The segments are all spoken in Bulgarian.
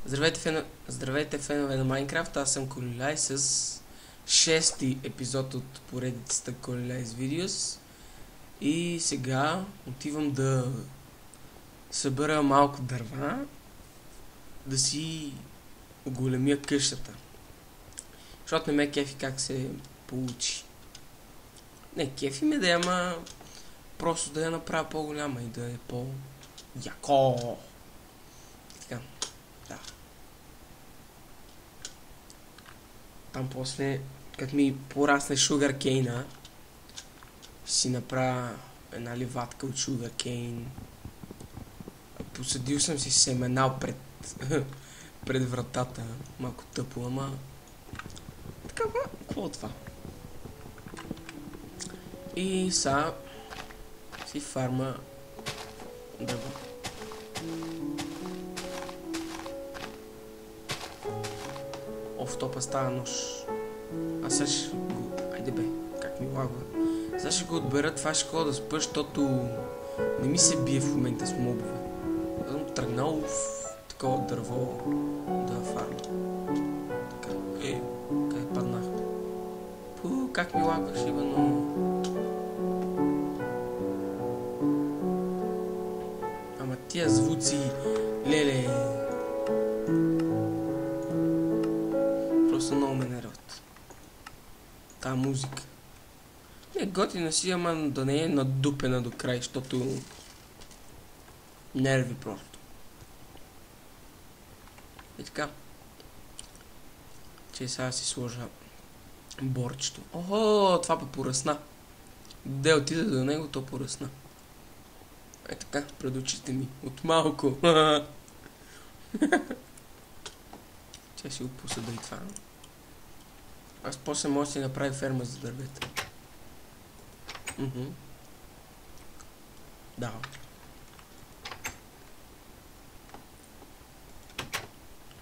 Здравейте, фенове на Майнкрафт, аз съм Колилай с 6-ти епизод от поредицата Колилай's Videos. И сега отивам да събера малко дърва, да си оголемя къщата. Защото не ме кефи как се получи. Не, кефи ме да я, ама просто да я направя по-голяма и да е по-яко. Така, да. Там после, като ми порасне шугаркейна, ще си направя една ливатка от шугаркейн. Посадил съм си семена пред вратата. Малко тъпо, ама... Така, какво от това? И сега си фарма дърво. В топа става нож. Аз сега ще го... Айде бе, как ми лагва. Сега ще го отбера, това ще хода да спа, защото не ми се бие в момента с мобове. Аз съм тръгнал в такова дърво да фарма. Така, къде паднах? Как ми лагваш, но... Ама тия звуци, леле... Просто много ме нерват. Тая музика. Не, готина си, ама да не е надупена до край, защото нерви просто. И така. Че сега си сложа борчето. Охо, това поръсна. Де отида до него, то поръсна. Е така, пред очите ми. От малко. Че си го посада и това. Аз после може да си направи ферма за дървета. Да.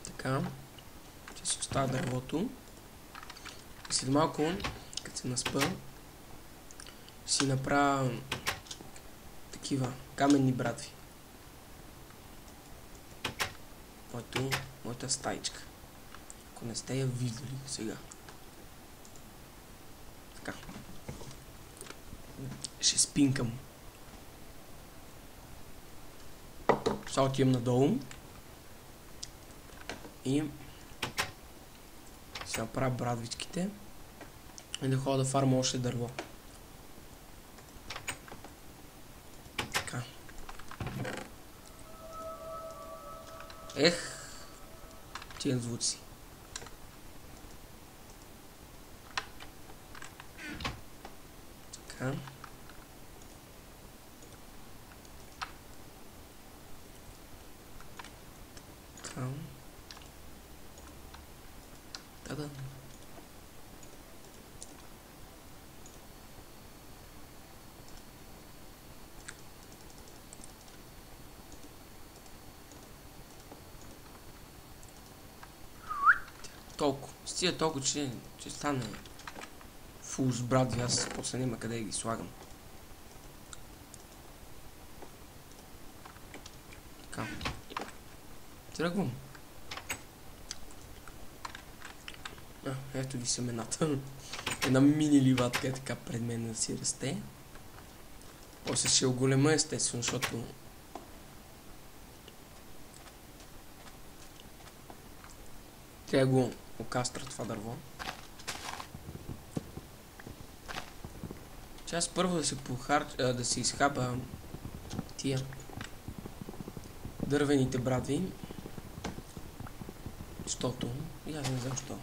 Така. Ще си оставя дървото. И след малко, като се наспа, ще си направя такива каменни брадви. Моята стаичка. Ако не сте я виждали сега. Така. Ще спинкам. Сега отивам надолу. И ще направя брадвичките. И да ходя да фарма още дърво. Така. Ех! Тия звуци. Така. Така. Да. Толкова. Стига толкова, че стане фул с брадви, аз после няма къде да ги слагам. Така. Тръгвам. Ето ви семената. Една мини ливатка е така пред мен да си расте. После ще оголема естествено, защото трябва да го окастра това дърво. Че аз първо да се изхаба тия дървените брадви. Защото, и аз не знам що.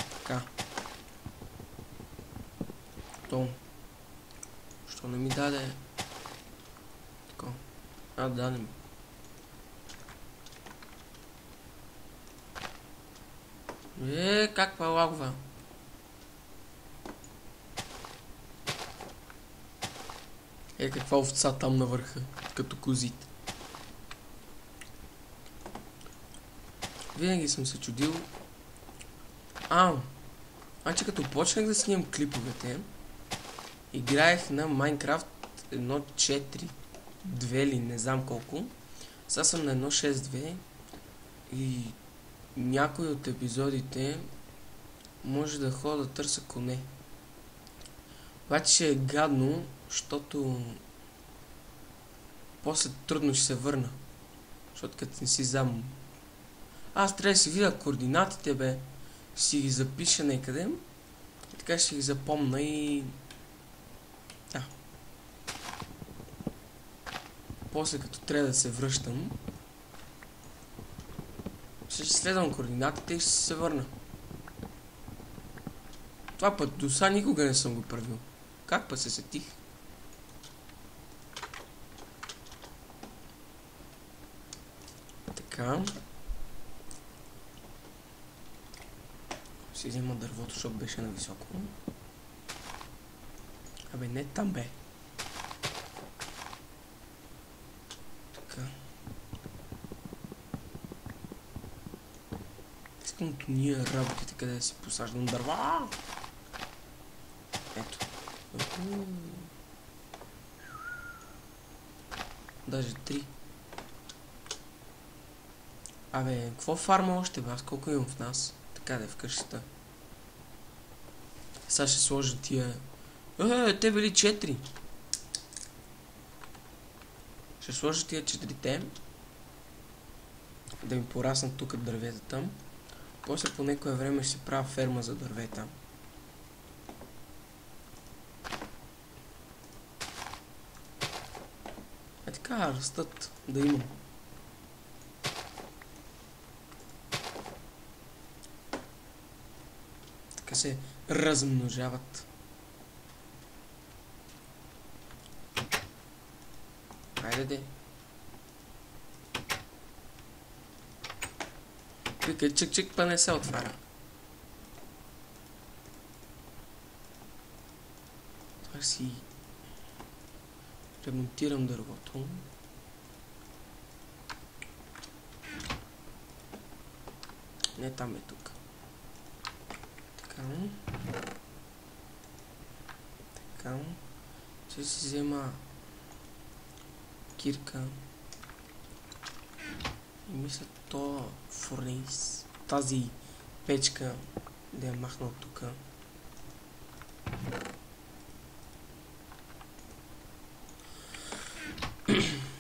Така. Що не ми даде? Така. Даде ми. Как лагва? Каква овца там на върха, като козите. Винаги съм се чудил Значи като почнах да снимам клиповете, играех на Minecraft 1.4.2 или не знам колко. Сега съм на 1.6.2 и някои от епизодите може да ходя да търся коне. Обаче е гадно, защото после трудно ще се върна. Защото като не си знам. Аз трябва да си видя координатите, бе. Си ги запиша някъде. И така ще ги запомна и... Да. После като трябва да се връщам, ще следвам координатите и ще се върна. Това път до сега никога не съм го правил. Как път се сетих? Така. Ще взема дървото, защото беше нависоко. Абе, не там бе. Така. Искам от уния работите, къде да си посаждам дърва. Ето. Даже 3. Абе, какво фарма още бе? Аз колко имам в нас? Така да е в къщата. Сега ще сложа тия... те били 4. Ще сложа тия 4-те. Да ми пораснат тук дърветата. После по некое време ще си правя ферма за дървета. Така, растат, да имам. Така се размножават. Хайде де. Кликай, чик-чик, па не се отваря. Това си... ремонтирам дървото. Не, там е тук. Така. Така. Ще си взема кирка. И мисля то фурнис. Тази печка да я махна от тук.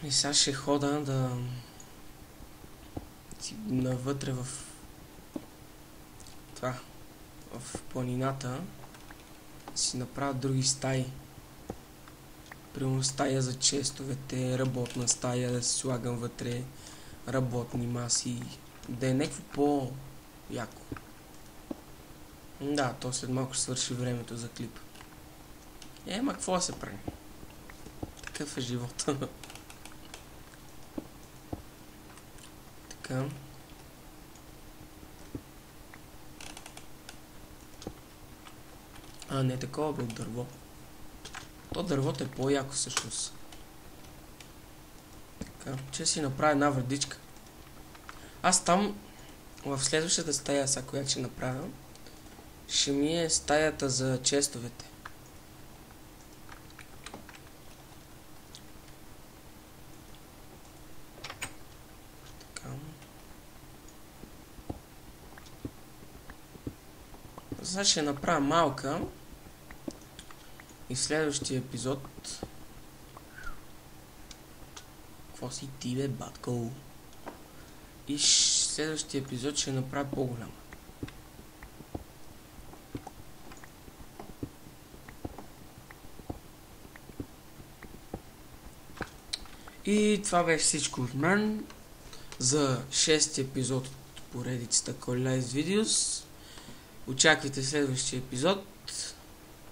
И сега ще хода да си навътре в това, в планината, си направя други стаи. Примерно стая за честовете, работна стая, да си слагам вътре работни маси, да е някакво по-яко. Да, то след малко ще свърши времето за клип. Ма какво да се прави? Такъв е живота. Така. Не такова бе от дърво. То дървото е по-яко всъщност. Така, че си направя една вредичка. Аз там, в следващата стая, сега която ще направя, ще ми е стаята за честовете. Така. Сега ще направя малка. И в следващия епизод... Какво си ти бе, батко? И в следващия епизод ще направя по-голяма. И това беше всичко от мен за 6-ти епизод от поредицата Collize Videos. Очаквайте следващия епизод.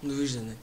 Довиждане!